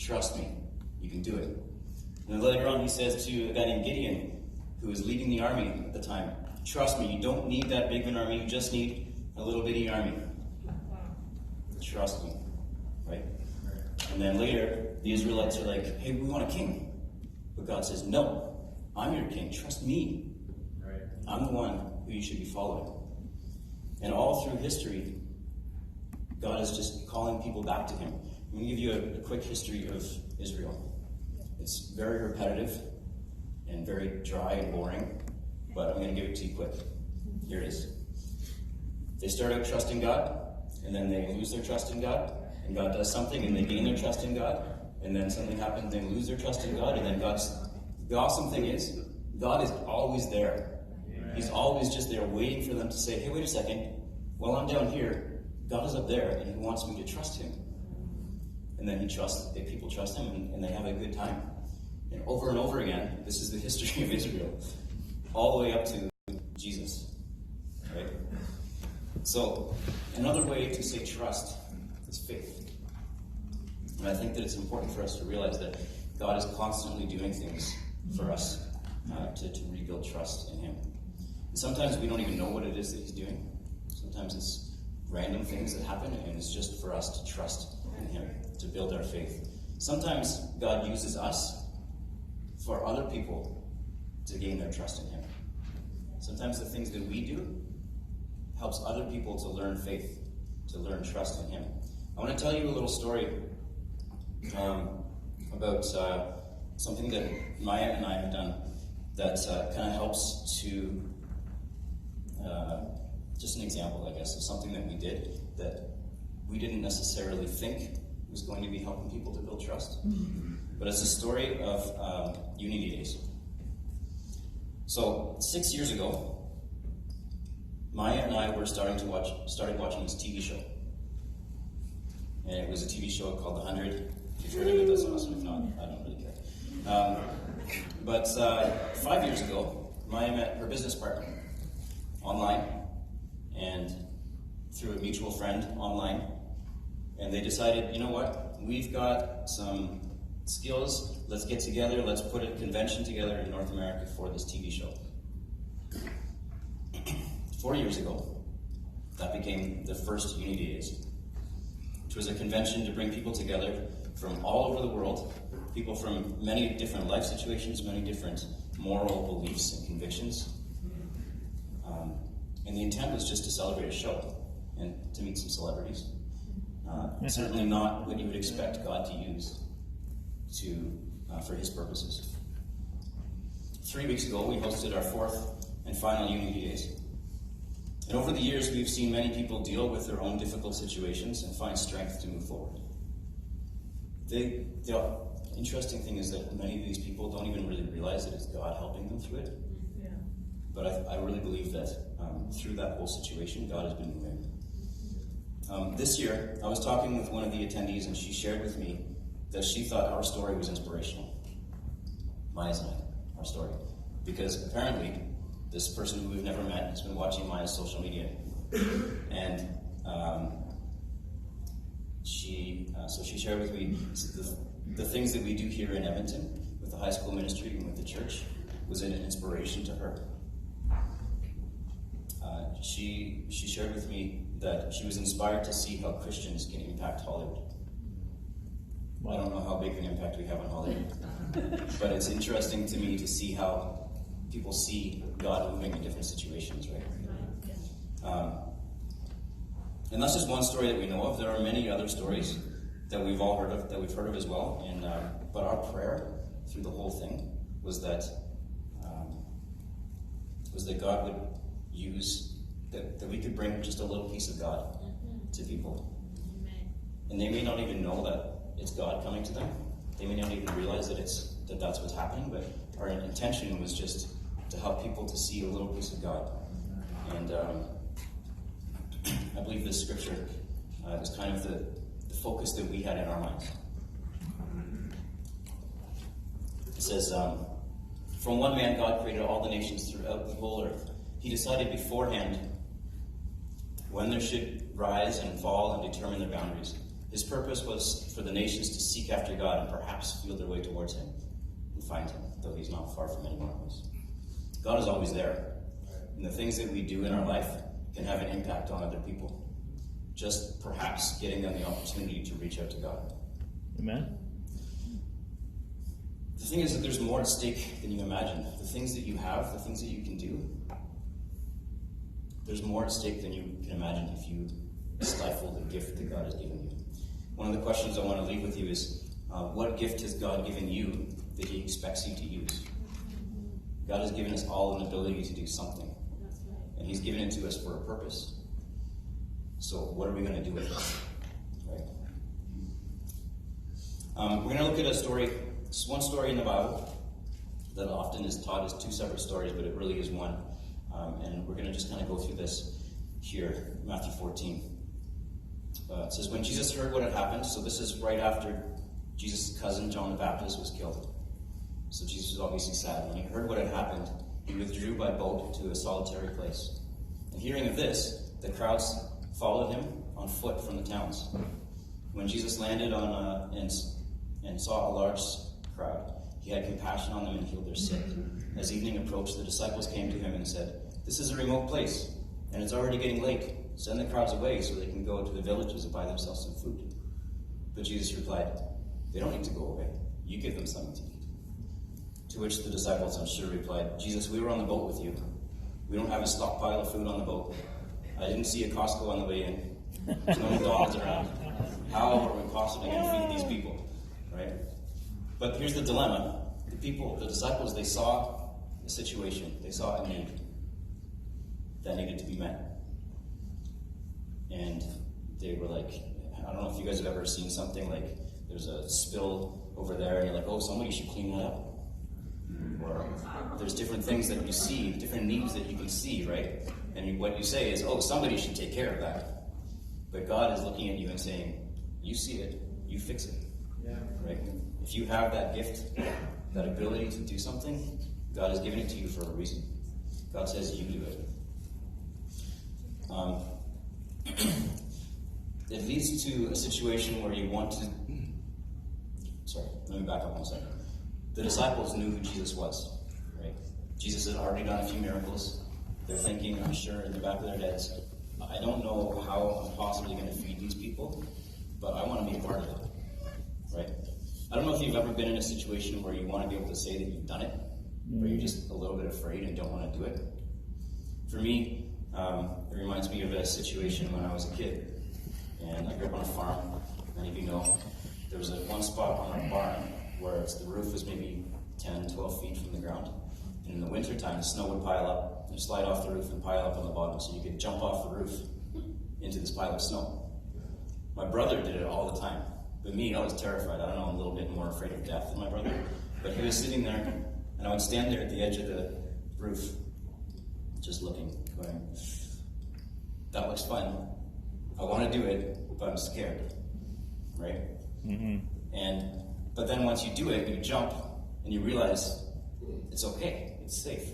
Trust me. You can do it. And then later on he says to a guy named Gideon, who was leading the army at the time, trust me, you don't need that big of an army, you just need a little bitty army. Trust me. Right? And then later, the Israelites are like, hey, we want a king. But God says, no, I'm your king. Trust me. Right. I'm the one who you should be following. And all through history, God is just calling people back to him. I'm going to give you a quick history of Israel. It's very repetitive and very dry and boring, but I'm going to give it to you quick. Here it is. They start out trusting God, and then they lose their trust in God, and God does something, and they gain their trust in God, and then something happens, they lose their trust in God, and then the awesome thing is, God is always there. He's always just there waiting for them to say, hey, wait a second, while I'm down here, God is up there, and he wants me to trust him. And then people trust him, and they have a good time. And over again, this is the history of Israel, all the way up to Jesus. Right? So, another way to say trust is faith. And I think that it's important for us to realize that God is constantly doing things for us to rebuild trust in him. And sometimes we don't even know what it is that he's doing. Sometimes it's random things that happen, and it's just for us to trust in him, to build our faith. Sometimes God uses us for other people to gain their trust in him. Sometimes the things that we do helps other people to learn faith, to learn trust in him. I want to tell you a little story about something that Maya and I have done that kind of helps to, just an example, I guess, of something that we did that we didn't necessarily think was going to be helping people to build trust. But it's a story of Unity Days. So 6 years ago, Maya and I were started watching this TV show. And it was a TV show called The 100. If you've heard of it, that's awesome. If not, I don't really care. But 5 years ago, Maya met her business partner online and through a mutual friend online. And they decided, you know what, we've got some skills, let's get together, let's put a convention together in North America for this TV show. 4 years ago, that became the first Unity Days, which was a convention to bring people together from all over the world, people from many different life situations, many different moral beliefs and convictions. And the intent was just to celebrate a show and to meet some celebrities. Certainly not what you would expect God to use for his purposes. 3 weeks ago, we hosted our fourth and final Unity Days. And over the years, we've seen many people deal with their own difficult situations and find strength to move forward. The interesting thing is that many of these people don't even really realize that it's God helping them through it. Yeah. But I really believe that through that whole situation, God has been moving. This year, I was talking with one of the attendees, and she shared with me that she thought our story was inspirational. Maya's and I, our story. Because apparently, this person who we've never met has been watching Maya's social media. And she shared with me the things that we do here in Edmonton with the high school ministry and with the church was an inspiration to her. She shared with me that she was inspired to see how Christians can impact Hollywood. I don't know how big an impact we have on Hollywood, but it's interesting to me to see how people see God moving in different situations, right? And that's just one story that we know of. There are many other stories that we've all heard of, that we've heard of as well. And but our prayer through the whole thing was that God would use that we could bring just a little piece of God to people. And they may not even know that it's God coming to them. They may not even realize that that's what's happening, but our intention was just to help people to see a little piece of God. And I believe this scripture is kind of the focus that we had in our minds. It says, from one man God created all the nations throughout the whole earth. He decided beforehand when there should rise and fall and determine their boundaries. His purpose was for the nations to seek after God and perhaps feel their way towards him and find him, though he's not far from any one of us. God is always there. And the things that we do in our life can have an impact on other people. Just perhaps getting them the opportunity to reach out to God. Amen. The thing is that there's more at stake than you imagine. The things that you have, the things that you can do, there's more at stake than you can imagine if you stifle the gift that God has given you. One of the questions I want to leave with you is, what gift has God given you that he expects you to use? God has given us all an ability to do something. And he's given it to us for a purpose. So what are we going to do with it? Right? We're going to look at a story. It's one story in the Bible that often is taught as two separate stories, but it really is one. And we're going to just kind of go through this here, Matthew 14. It says, when Jesus heard what had happened, so this is right after Jesus' cousin John the Baptist was killed. So Jesus was obviously sad. When he heard what had happened, he withdrew by boat to a solitary place. And hearing of this, the crowds followed him on foot from the towns. When Jesus landed on and saw a large crowd, he had compassion on them and healed their sick. As evening approached, the disciples came to him and said, "This is a remote place, and it's already getting late. Send the crowds away so they can go to the villages and buy themselves some food." But Jesus replied, "They don't need to go away. You give them something to eat." To which the disciples, I'm sure, replied, "Jesus, we were on the boat with you. We don't have a stockpile of food on the boat. I didn't see a Costco on the way in. There's no McDonald's around. How are we possibly going to feed these people?" Right? But here's the dilemma. The disciples, they saw a situation. They saw a need that needed to be met. And they were like, I don't know if you guys have ever seen something like there's a spill over there and you're like, oh, somebody should clean that up. Or there's different things that you see, different needs that you can see, right? And what you say is, oh, somebody should take care of that. But God is looking at you and saying, you see it, you fix it. Yeah. Right? If you have that gift, that ability to do something, God has given it to you for a reason. God says you do it. It leads to a situation where you want to... Sorry, let me back up 1 second. The disciples knew who Jesus was, right? Jesus had already done a few miracles. They're thinking, I'm sure, in the back of their heads, I don't know how I'm possibly going to feed these people, but I want to be a part of it, right? I don't know if you've ever been in a situation where you want to be able to say that you've done it, or you're just a little bit afraid and don't want to do it. For me, it reminds me of a situation when I was a kid, and I grew up on a farm. Many of you know there was one spot on our barn where the roof was maybe 10, 12 feet from the ground. And in the wintertime, the snow would pile up, and slide off the roof and pile up on the bottom, so you could jump off the roof into this pile of snow. My brother did it all the time. But me, I was terrified. I don't know, I'm a little bit more afraid of death than my brother. But he was sitting there, and I would stand there at the edge of the roof, just looking, going, that looks fun. I want to do it, but I'm scared. Right? Mm-hmm. But then once you do it, you jump, and you realize it's okay. It's safe.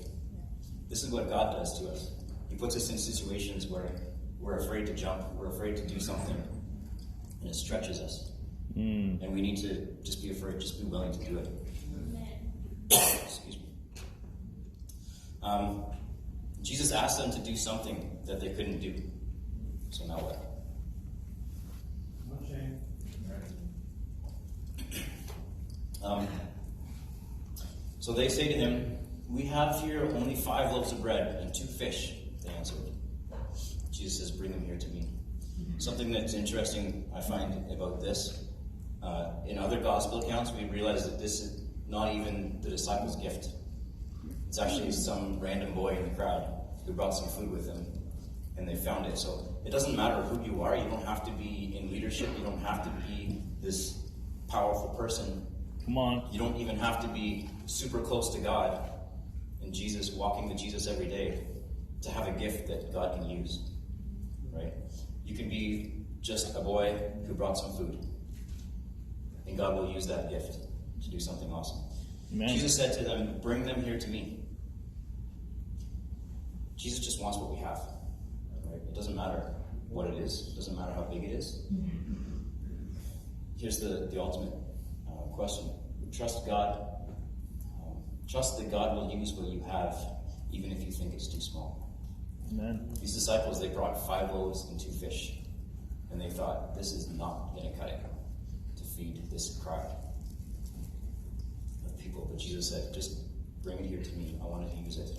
This is what God does to us. He puts us in situations where we're afraid to jump, we're afraid to do something, and it stretches us. And we need to just be afraid, just be willing to do it. Excuse me. Jesus asked them to do something that they couldn't do. So now what? So they say to him, "We have here only 5 loaves of bread and 2 fish," they answered. Jesus says, "Bring them here to me." Something that's interesting, I find, about this, in other gospel accounts, we realize that this is not even the disciples' gift. It's actually some random boy in the crowd who brought some food with him, and they found it. So it doesn't matter who you are. You don't have to be in leadership. You don't have to be this powerful person. Come on. You don't even have to be super close to God and Jesus, walking with Jesus every day, to have a gift that God can use, right? You can be just a boy who brought some food, and God will use that gift to do something awesome. Amen. Jesus said to them, "Bring them here to me." Jesus just wants what we have, right? It doesn't matter what it is. It doesn't matter how big it is. here's the ultimate question. Trust God. Trust that God will use what you have, even if you think it's too small. Amen. These disciples, they brought 5 loaves and 2 fish. And they thought, this is not going to cut it to feed this crowd of people. But Jesus said, just bring it here to me. I want to use it.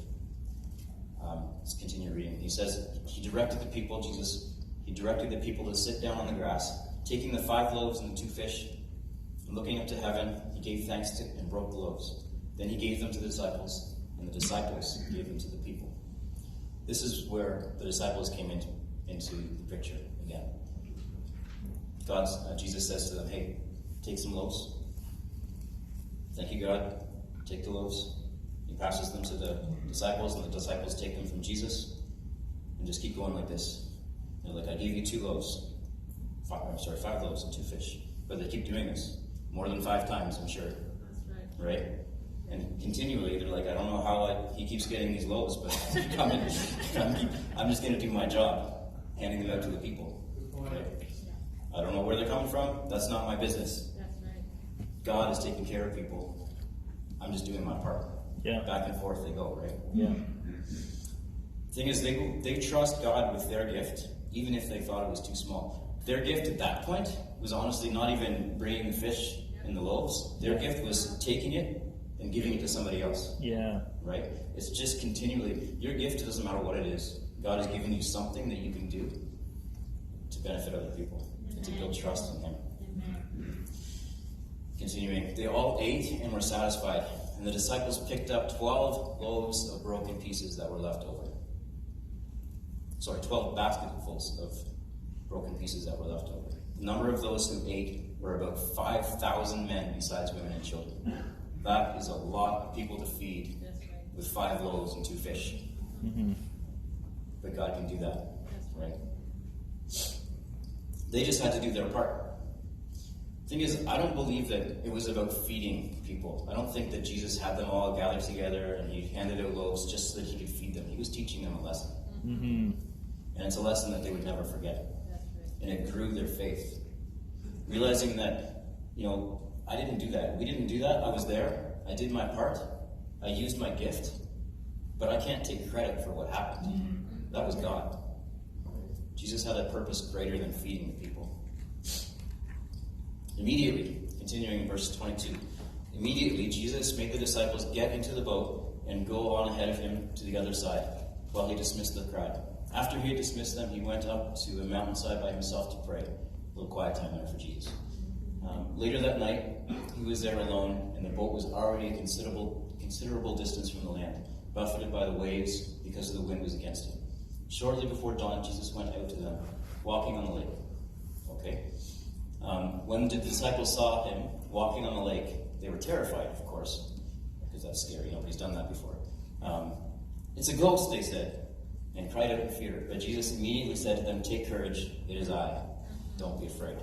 Let's continue reading. He says, he directed the people to sit down on the grass, taking the 5 loaves and the 2 fish, and looking up to heaven, he gave thanks to and broke the loaves. Then he gave them to the disciples, and the disciples gave them to the people. This is where the disciples came into the picture again. Jesus says to them, hey, take some loaves. Thank you, God. Take the loaves. He passes them to the disciples, and the disciples take them from Jesus, and just keep going like this. They're like, I gave you 5 loaves and 2 fish. But they keep doing this more than 5 times, I'm sure. That's right. And continually, they're like, I don't know how he keeps getting these loaves, but I'm just going to do my job, handing them out to the people. Right? I don't know where they're coming from. That's not my business. That's right. God is taking care of people. I'm just doing my part. Yeah. Back and forth they go, right? Yeah. Thing is, they trust God with their gift, even if they thought it was too small. Their gift at that point was honestly not even bringing the fish and the loaves. Their gift was taking it and giving it to somebody else. Yeah. Right? It's just continually, your gift doesn't matter what it is. God has given you something that you can do to benefit other people, and to build trust in Him. Amen. Continuing, they all ate and were satisfied, and the disciples picked up 12 loaves of broken pieces that were left over. 12 basketfuls of broken pieces that were left over. The number of those who ate were about 5,000 men, besides women and children. That is a lot of people to feed with 5 loaves and 2 fish. Mm-hmm. But God can do that, right? They just had to do their part. Thing is, I don't believe that it was about feeding people. I don't think that Jesus had them all gathered together and he handed out loaves just so that he could feed them. He was teaching them a lesson. Mm-hmm. And it's a lesson that they would never forget. That's right. And it grew their faith. Realizing that, I didn't do that. We didn't do that. I was there. I did my part. I used my gift. But I can't take credit for what happened. That was God. Jesus had a purpose greater than feeding the people. Immediately, continuing in verse 22, immediately Jesus made the disciples get into the boat and go on ahead of him to the other side, while he dismissed the crowd. After he had dismissed them, he went up to a mountainside by himself to pray. A little quiet time there for Jesus. Later that night, he was there alone, and the boat was already a considerable distance from the land, buffeted by the waves because the wind was against him. Shortly before dawn, Jesus went out to them, walking on the lake. Okay? When the disciples saw him walking on the lake, they were terrified, of course, because that's scary. Nobody's done that before. It's a ghost, they said, and cried out in fear. But Jesus immediately said to them, take courage, it is I. Don't be afraid.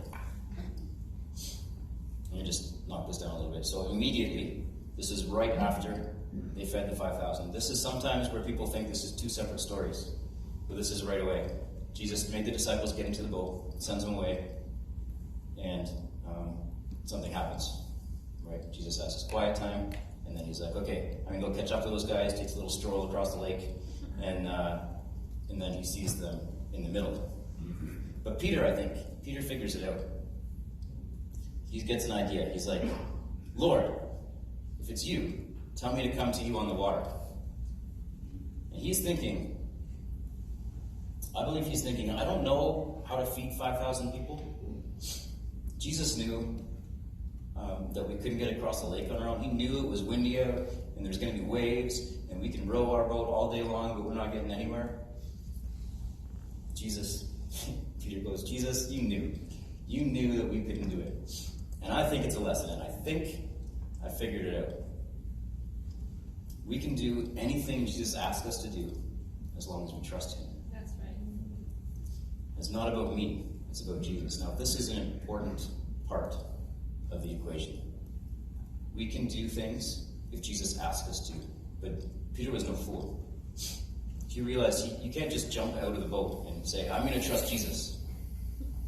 Let me just knock this down a little bit. So immediately, this is right after they fed the 5,000. This is sometimes where people think this is 2 separate stories. But this is right away. Jesus made the disciples get into the boat, sends them away, and something happens. Right? Jesus has his quiet time, and then he's like, okay, I'm going to go catch up to those guys, takes a little stroll across the lake, and then he sees them in the middle. But Peter figures it out. He gets an idea. He's like, Lord, if it's you, tell me to come to you on the water. And I believe he's thinking, I don't know how to feed 5,000 people. Jesus knew that we couldn't get across the lake on our own. He knew it was windy out, and there's going to be waves, and we can row our boat all day long, but we're not getting anywhere. Peter goes, Jesus, you knew that we couldn't do it. And I think it's a lesson, and I think I figured it out. We can do anything Jesus asks us to do as long as we trust him. That's right. It's not about me, it's about Jesus. Now, this is an important part of the equation. We can do things if Jesus asks us to, but Peter was no fool. He realized you can't just jump out of the boat and say, I'm going to trust Jesus.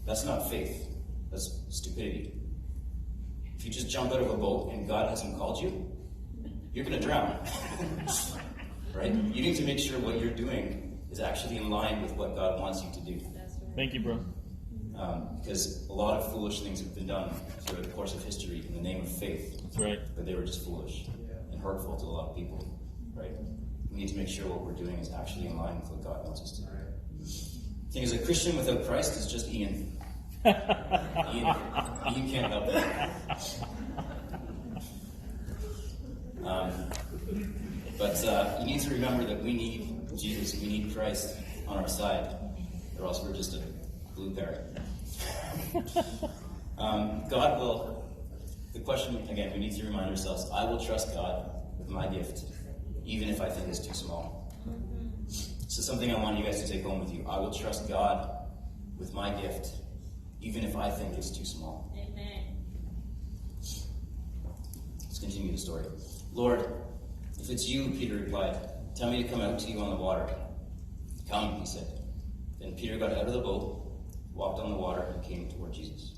That's not faith. That's stupidity. If you just jump out of a boat and God hasn't called you, you're going to drown. Right? You need to make sure what you're doing is actually in line with what God wants you to do. Thank you, bro. Because a lot of foolish things have been done through the course of history in the name of faith. That's right. But they were just foolish and hurtful to a lot of people. Right? We need to make sure what we're doing is actually in line with what God wants us to do. The thing is, a Christian without Christ is just Ian. Ian can't help it. But you need to remember that we need Jesus, we need Christ on our side, or else we're just a blue parrot. God will, the question, again, we need to remind ourselves, I will trust God with my gift, even if I think it's too small. So something I want you guys to take home with you. I will trust God with my gift, even if I think it's too small. Amen. Let's continue the story. Lord, if it's you, Peter replied, tell me to come out to you on the water. Come, he said. Then Peter got out of the boat, walked on the water, and came toward Jesus.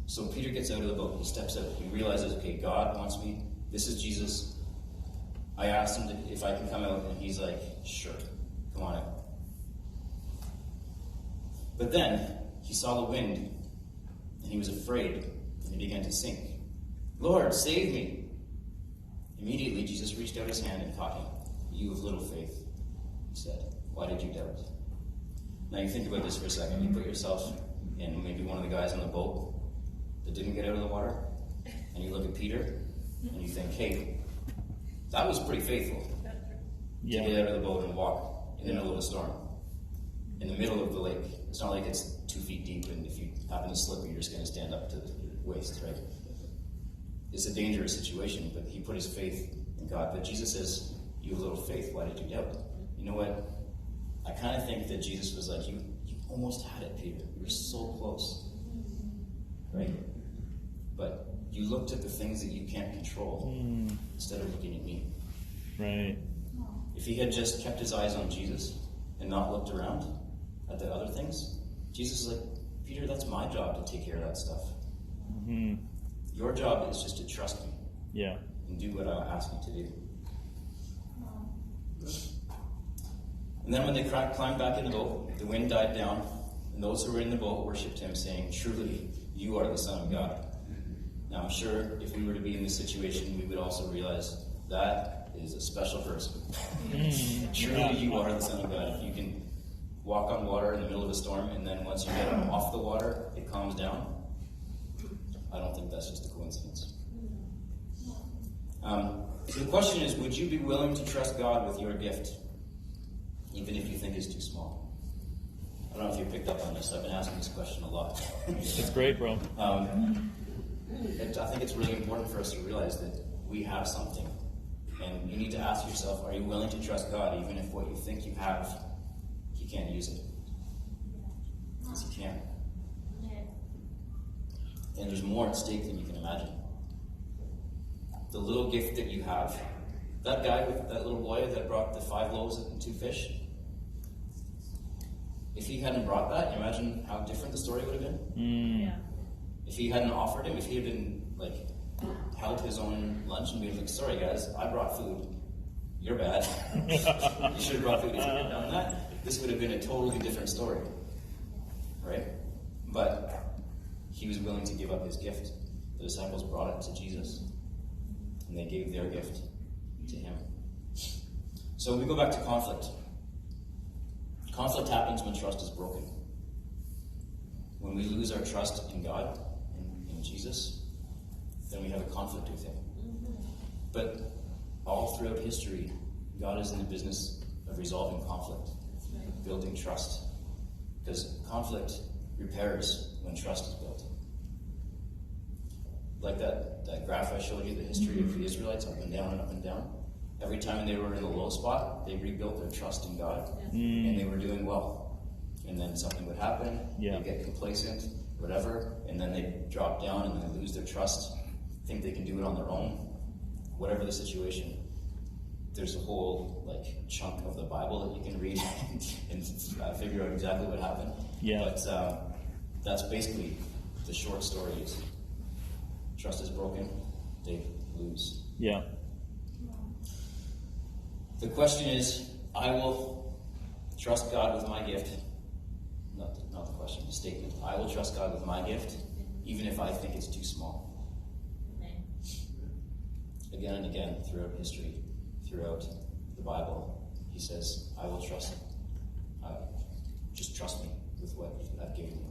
So Peter gets out of the boat, he steps out, he realizes, okay, God wants me, this is Jesus. I asked him if I can come out, and he's like, sure, come on out. But then he saw the wind, and he was afraid, and he began to sink. Lord, save me! Immediately Jesus reached out his hand and caught him. You of little faith, he said, why did you doubt? Now you think about this for a second. You put yourself in maybe one of the guys on the boat that didn't get out of the water, and you look at Peter, and you think, hey, that was pretty faithful to get out of the boat and walk in the middle of a storm, in the middle of the lake. It's not like it's 2 feet deep, and if you happen to slip, you're just going to stand up to the waist, right? It's a dangerous situation, but he put his faith in God. But Jesus says, you have little faith, why did you doubt? You know what? I kind of think that Jesus was like, you almost had it, Peter. You were so close. Right? But you looked at the things that you can't control instead of looking at me. Right. If he had just kept his eyes on Jesus and not looked around at the other things, Jesus is like, Peter, that's my job to take care of that stuff. Mm-hmm. Your job is just to trust me. Yeah. And do what I ask you to do. And then when they climbed back in the boat, the wind died down, and those who were in the boat worshipped him, saying, truly, you are the Son of God. Now I'm sure if we were to be in this situation, we would also realize that is a special person. Truly, you are the Son of God. If you can walk on water in the middle of a storm, and then once you get off the water, it calms down, I don't think that's just a coincidence. So the question is, would you be willing to trust God with your gift, even if you think it's too small? I don't know if you picked up on this. I've been asking this question a lot. It's great, bro. I think it's really important for us to realize that we have something. And you need to ask yourself, are you willing to trust God, even if what you think you have, He can't use it? Yes, He can. And there's more at stake than you can imagine. The little gift that you have. That guy with that little boy that brought the 5 loaves and 2 fish. If he hadn't brought that, imagine how different the story would have been. Yeah. If he hadn't offered him, if he had been held his own lunch and been like, sorry guys, I brought food. You're bad. You should have brought food. If he had done that, this would have been a totally different story. Right? But he was willing to give up his gift. The disciples brought it to Jesus, and they gave their gift to him. So we go back to conflict. Conflict happens when trust is broken. When we lose our trust in God, in Jesus, then we have a conflict with him. But all throughout history, God is in the business of resolving conflict, building trust. Because conflict repairs when trust is built. Like that graph I showed you, the history of the Israelites, up and down and up and down. Every time they were in the low spot, they rebuilt their trust in God, and they were doing well. And then something would happen, they get complacent, whatever, and then they drop down and they lose their trust, think they can do it on their own, whatever the situation. There's a whole chunk of the Bible that you can read and figure out exactly what happened. Yeah. But that's basically the short story. trust is broken, they lose. Yeah. The question is, I will trust God with my gift. Not the question, the statement. I will trust God with my gift, even if I think it's too small. Amen. Again and again, throughout history, throughout the Bible, he says, I will trust him. Just trust me with what I've given you.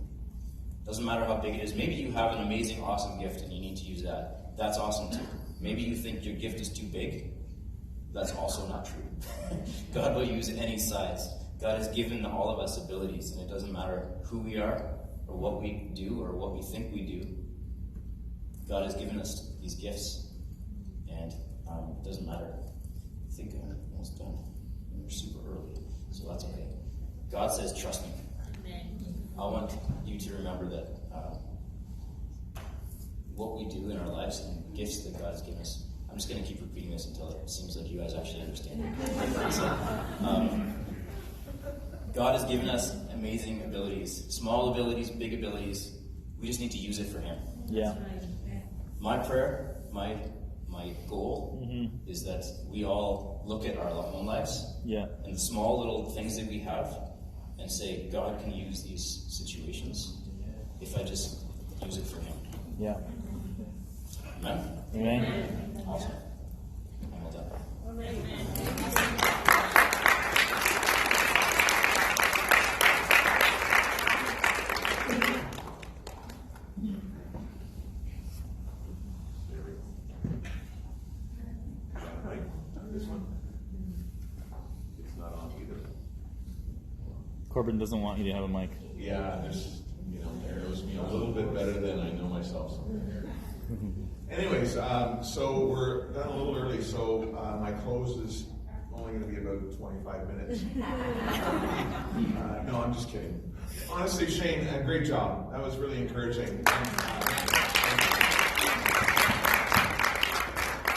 Doesn't matter how big it is. Maybe you have an amazing, awesome gift and you need to use that. That's awesome too. Maybe you think your gift is too big. That's also not true. God will use any size. God has given all of us abilities, and it doesn't matter who we are or what we do or what we think we do. God has given us these gifts, and it doesn't matter. I think I'm almost done. We're super early, so that's okay. God says, trust me. Amen. I want you to remember that what we do in our lives and the gifts that God has given us. I'm just going to keep repeating this until it seems like you guys actually understand it. So, God has given us amazing abilities, small abilities, big abilities. We just need to use it for Him. Yeah. That's right. My prayer, my goal is that we all look at our own lives Yeah. and the small little things that we have and say, God can use these situations if I just use it for Him. Yeah. Amen? Amen. Awesome. I'm all done. This one? It's not on either. Corbin doesn't want you to have a mic. Yeah, there's, there knows me a little bit better than I know myself. Anyways, so we're done a little early, so my close is only going to be about 25 minutes. No, I'm just kidding. Honestly, Shane, great job. That was really encouraging.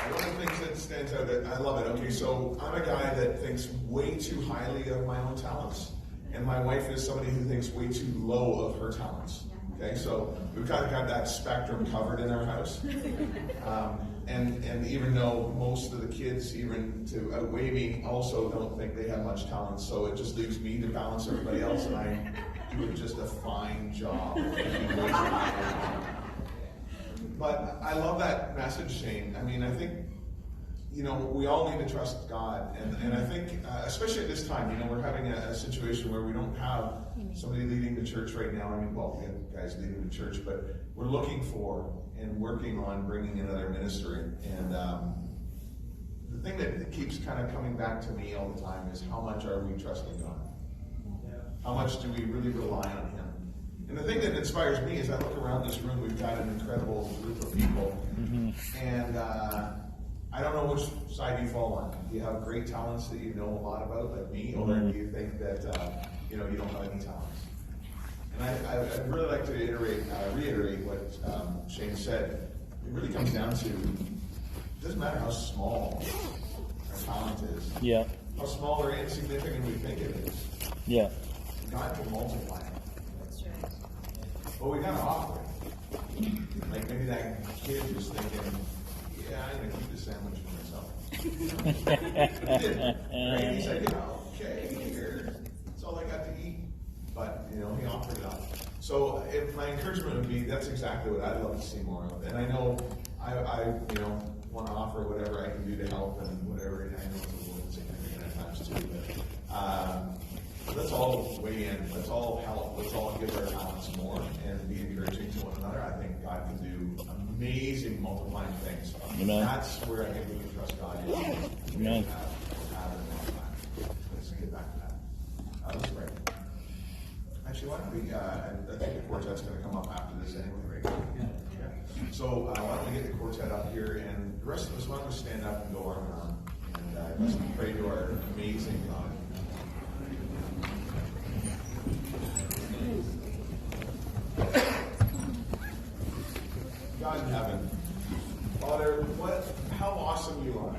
One of the things that stands out, I love it. Okay, so I'm a guy that thinks way too highly of my own talents. And my wife is somebody who thinks way too low of her talents. Okay, so we've kind of got that spectrum covered in our house. And even though most of the kids, even to outweigh me, also don't think they have much talent, so it just leaves me to balance everybody else, and I do just a fine job. But I love that message, Shane. I mean, I think, we all need to trust God. And I think, especially at this time, we're having a situation where we don't have somebody leading the church right now. I mean, well, we have guys leading the church, but we're looking for and working on bringing another minister in. And the thing that keeps kind of coming back to me all the time is how much are we trusting God? How much do we really rely on Him? And the thing that inspires me is I look around this room, we've got an incredible group of people. And I don't know which side you fall on. Do you have great talents that you know a lot about, like me, or do you think that you don't have any talents? And I'd really like to reiterate what Shane said. It really comes down to, it doesn't matter how small our talent is. Yeah. How small or insignificant we think it is. Yeah. God can multiply it. That's right. But we gotta offer it. Like maybe that kid was thinking, yeah, I'm gonna keep the sandwich for myself. Right? He's like, okay, here. That's all I got to eat. But, he offered it up. So my encouragement would be, that's exactly what I'd love to see more of. And I know I want to offer whatever I can do to help and whatever. And I know it's a little insignificant at times too. But let's all weigh in. Let's all help. Let's all give our talents more and be encouraging to one another. I think God can do amazing multiplying things. Amen. That's where I think we can trust God. Amen. Let's get back to that. Let's pray. Actually, why don't we, I think the quartet's going to come up after this anyway, right? Yeah. So why don't we get the quartet up here, and the rest of us, why don't we stand up and go arm in arm, and let's pray to our amazing God. God in heaven, Father, how awesome you are.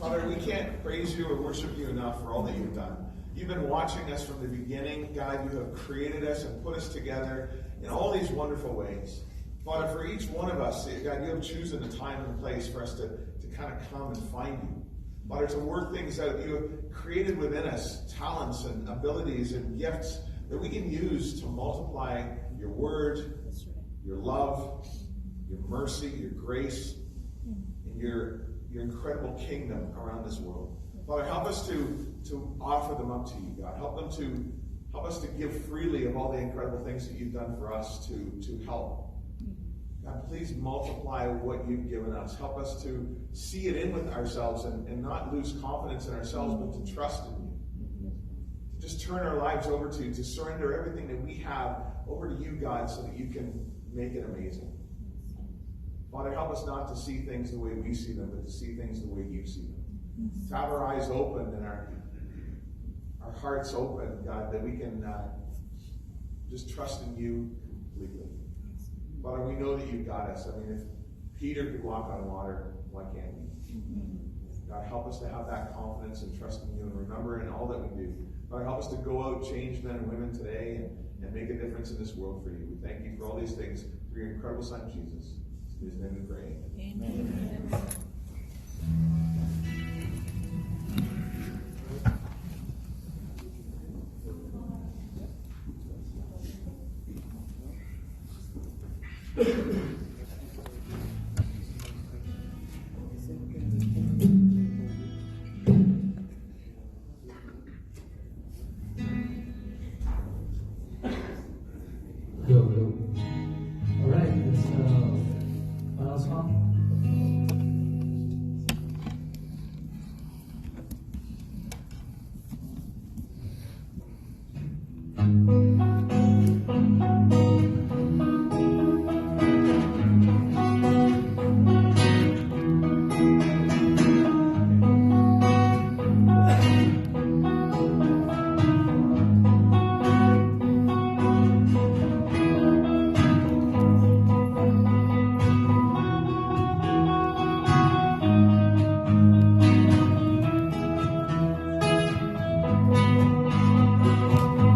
Father, we can't praise you or worship you enough for all that you've done. You've been watching us from the beginning. God, you have created us and put us together in all these wonderful ways. Father, for each one of us, God, you have chosen a time and a place for us to kind of come and find you. Father, to work things out. You have created within us talents and abilities and gifts that we can use to multiply your word, your love, your mercy, your grace, and your incredible kingdom around this world. Father, help us to offer them up to you, God. Help us to give freely of all the incredible things that you've done for us to help. God, please multiply what you've given us. Help us to see it in with ourselves and not lose confidence in ourselves, but to trust in you. To just turn our lives over to you, to surrender everything that we have over to you, God, so that you can make it amazing. Father, help us not to see things the way we see them, but to see things the way you see them. To have our eyes open and our hearts open, God, that we can just trust in you completely. Father, we know that you've got us. I mean, if Peter could walk on water, why can't we? God, help us to have that confidence and trust in you and remember in all that we do. Father, help us to go out, change men and women today, and make a difference in this world for you. We thank you for all these things through your incredible Son, Jesus. In his name we pray. Amen.